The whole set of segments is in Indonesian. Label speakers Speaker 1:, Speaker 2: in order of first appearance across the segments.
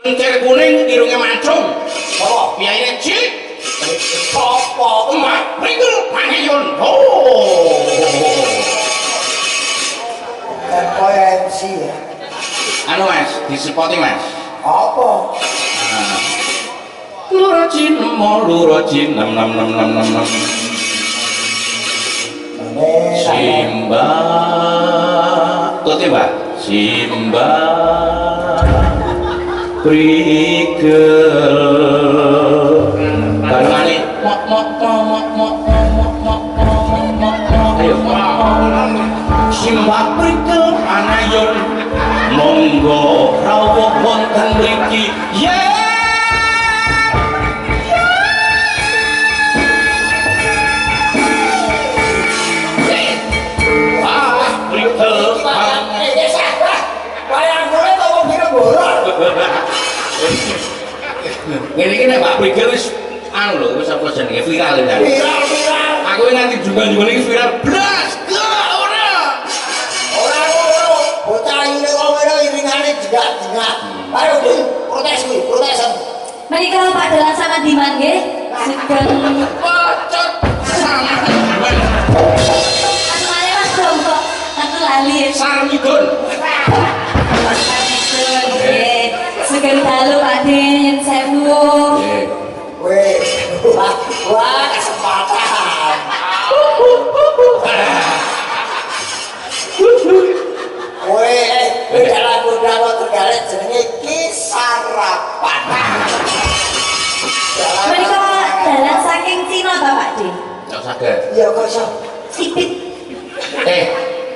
Speaker 1: Mencir kuning irunge mancung. Apa biayane cilik? Apa emak prigel pangayon. Oh.
Speaker 2: Kaya MC ya.
Speaker 1: Anu Mas, disepoti Mas.
Speaker 2: Apa?
Speaker 1: Lurajin mo lurajin nam nam nam nam nam nam. Simba. Tuti Mbak. Simba. Prigel. Barangane mok mok mok mok mok mok mok. Ayo. Simba prigel panayon. Monggo rawuh wonten mriki. Ini nek Pak Prigel wis anu lho wis apa jenenge viral ya. Viral. Aku nanti juga iki viral blas. Ora.
Speaker 2: Ora ngono. Bocah ini kok ngono iringane jegak-jegak. Ayo kuwi protesan.
Speaker 3: Menika Pak Dalan sama Diman nggih sedang
Speaker 1: Pocot sama Diman.
Speaker 3: asmane Mas Dombo. Aku lali.
Speaker 1: Sarmidun.
Speaker 3: Segan dalu Pak De yen sewu.
Speaker 2: Weh, wah kesempatan. Weh, dalam budaya tergalet jenenge Ki Sarapan.
Speaker 3: Menika dalan saking Cina ta Pak De?
Speaker 1: Enggak saged.
Speaker 2: Iya kok iso.
Speaker 3: Sipit.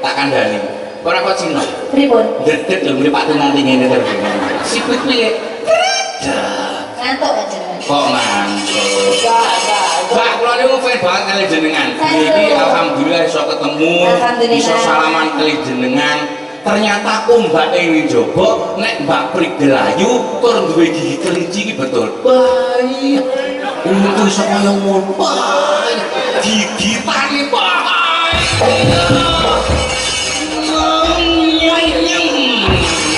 Speaker 1: Tak kandhani. Ora kok Cina.
Speaker 3: Pripun?
Speaker 1: Dedek lho mrene Pak Tun nanti ngene terus. Sipit piye?
Speaker 3: Ngantuk kan jenengan?
Speaker 1: Kok ngantuk?
Speaker 2: Enggak.
Speaker 1: Mbak, kula niku fan banget kali jenengan. Iki alhamdulillah iso ketemu, iso salaman kali jenengan. Ternyata Mbak ini jogo nek Mbak Prigel ayu tur duwe gigi kelinci iki betul. Baik. Untu iso kaya ngono. Baik. Gigitane baik.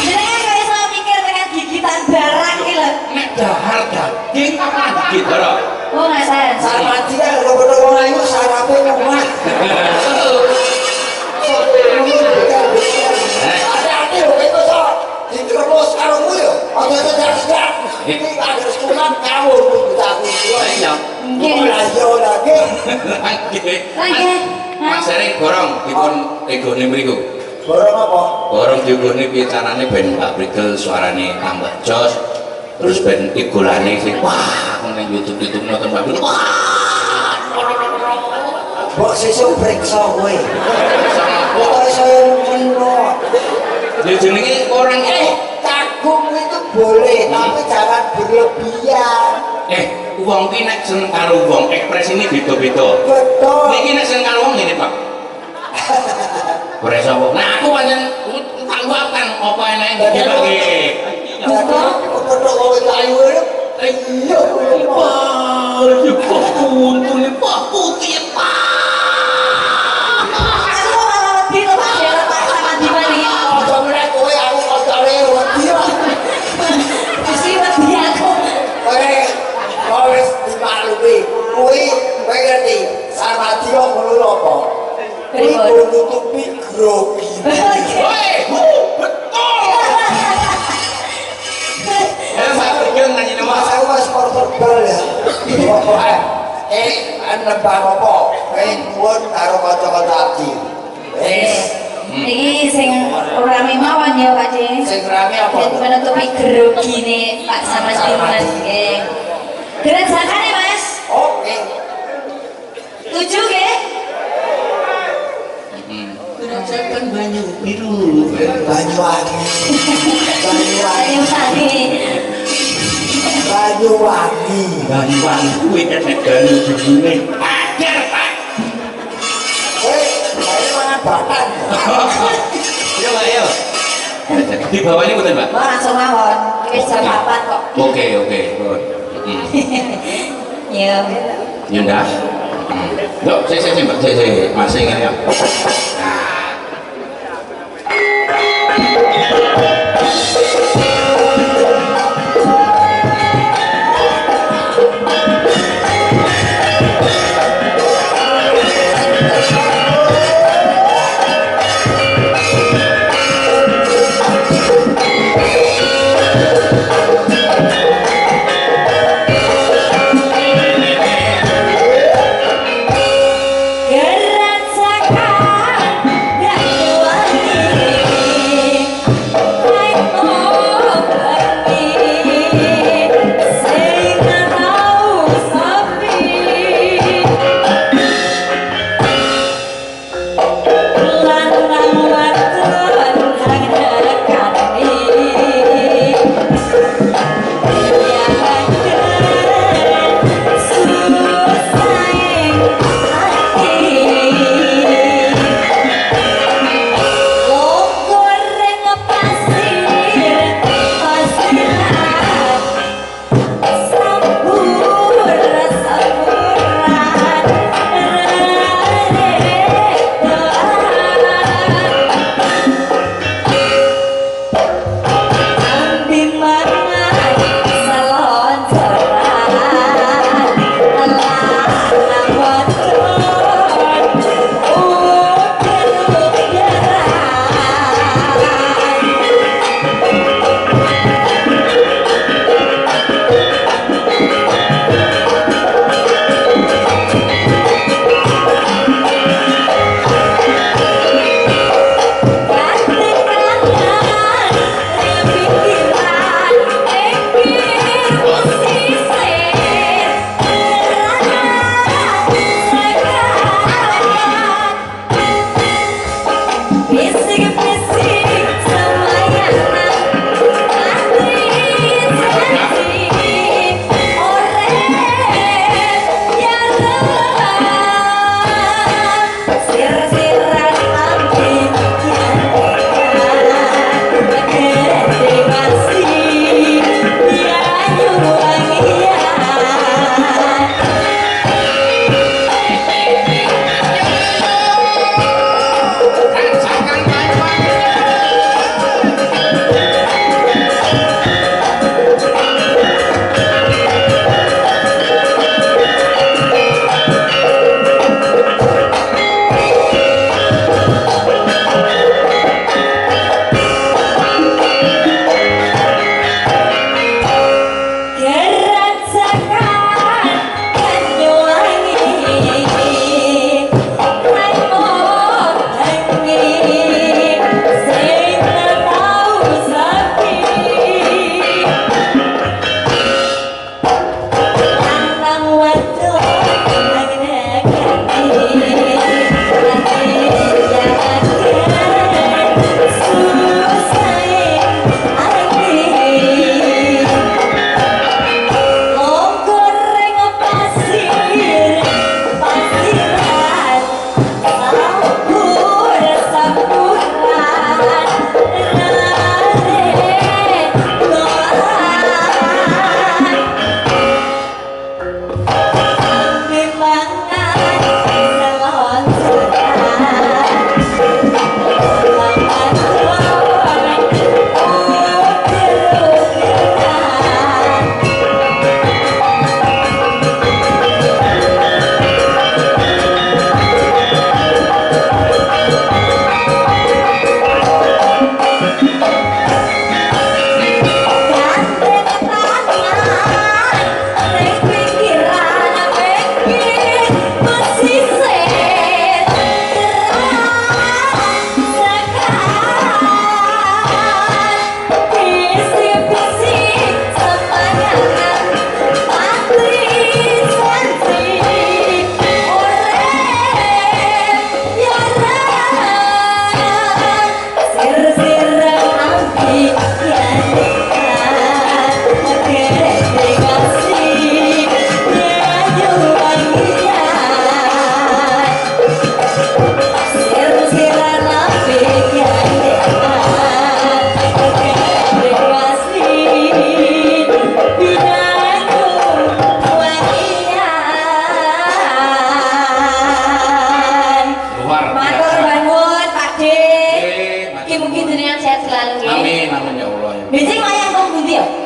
Speaker 3: Jenengan kok iso mikir tekan gigitan barang iki lho.
Speaker 1: Nek dahar daging apa gigit ora?
Speaker 3: Oh, ngasan.
Speaker 2: Sarmati kan kalau wong ayu sarape ngomah. Hati-hati lho itu so. Diterus karo kuwi yo. Aja tidak. Iki ada sekolah kawur bocahku.
Speaker 1: Iya.
Speaker 3: Nggih.
Speaker 2: Ora yo lagi.
Speaker 3: Lagi.
Speaker 1: Mas Erik gorong dipun egone mriku.
Speaker 2: Borong apa?
Speaker 1: Gorong diegone piye carane ben Mbak Prigel suarane tambah jos. Terus ben igolane sing wah nang YouTube nonton Mbak Prigel. Wah.
Speaker 2: Mbok sesuk periksa kowe. Kok iso ngono?
Speaker 1: Ya jenenge orang
Speaker 2: Kagum itu boleh, tapi jangan berlebihan.
Speaker 1: wong ki nek seneng karo wong ekspresine beda-beda.
Speaker 2: Betul.
Speaker 1: Niki nek seneng karo wong ngene, Pak. Ora iso. Nah, aku pancen tak luapkan apa enake iki, Pak.
Speaker 2: Foto kowe ayu iya,
Speaker 1: Pak, ya kok untune Pak putih, Pak.
Speaker 3: Aku mau lebih loh Pak Dalan Pak sama Diman iki.
Speaker 2: aja meneh kowe aku koncone wedi.
Speaker 3: Mesti wedi aku.
Speaker 2: Kowe wis dimaklumi. Kuwi kowe ngerti, Sarmadi kok ngono apa? Kuwi nutupi grogi.
Speaker 1: Woi, betul. Saya pikir nanya nama
Speaker 2: Mas aku mas supporter bal ya. Pokoknya nembang apa? Nuwun karo kanca-kanca abdi. Wis.
Speaker 3: Iki sing rame mawon ya Pak De.
Speaker 2: Sing rame apa?
Speaker 3: Dan menutupi grogine Pak sama Diman nggih. Gerajakane Mas.
Speaker 2: Oke.
Speaker 3: Tujuh nggih?
Speaker 1: Gerajakan banyu biru.
Speaker 2: Banyuwangi.
Speaker 3: Ayo tadi.
Speaker 2: Banyuwangi.
Speaker 1: Banyuwangi kuwi enek dalu jebule. Ajar, Pak.
Speaker 2: Saya mangan bahan.
Speaker 1: Yo, Pak, yo. Di bawahnya betul, Pak?
Speaker 3: Mau langsung mawon. Wis jam 4 kok.
Speaker 1: Oke.
Speaker 3: Yo.
Speaker 1: Ya ndak. Yuk, saya Mbak. Saya masih ingat ya.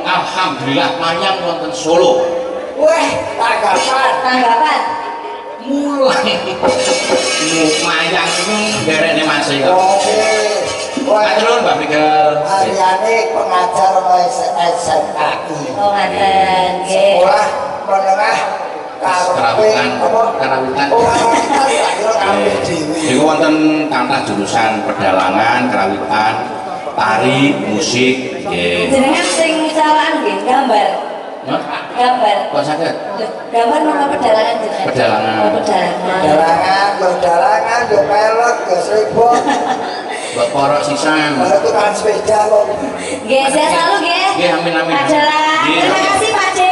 Speaker 1: Alhamdulillah mayang wonten Solo.
Speaker 2: Wah, tanggapan.
Speaker 3: Tanggapan.
Speaker 1: Mulai mayang itu derene Mas ya.
Speaker 2: Oke. Wah,
Speaker 1: Matur nuwun Mbak Miguel.
Speaker 2: hari biasane pengajar SMKI.
Speaker 3: Oh ngaten nggih.
Speaker 2: Sekolah menengah
Speaker 1: Karawitan. Karawitan.
Speaker 2: Oh, karawitan ya kira kabeh dhewe.
Speaker 1: Niku wonten kathah jurusan pedalangan, karawitan, tari, musik, nggih.
Speaker 3: Jenengan sing salaan nggih gambar.
Speaker 1: Hah?
Speaker 3: Gambar.
Speaker 1: Kok saged?
Speaker 3: Gambar nama pedalangan jenengan.
Speaker 1: Pedalangan.
Speaker 3: Oh, pedalangan.
Speaker 2: Dalangan, yo pelek, yo srebot.
Speaker 1: Mbok porok sisan.
Speaker 2: Kalau tukang sepeda kok.
Speaker 3: Nggih, saya selalu nggih.
Speaker 1: Nggih, amin amin.
Speaker 3: Adalah.
Speaker 1: Nggih.
Speaker 3: Terima kasih Pak De.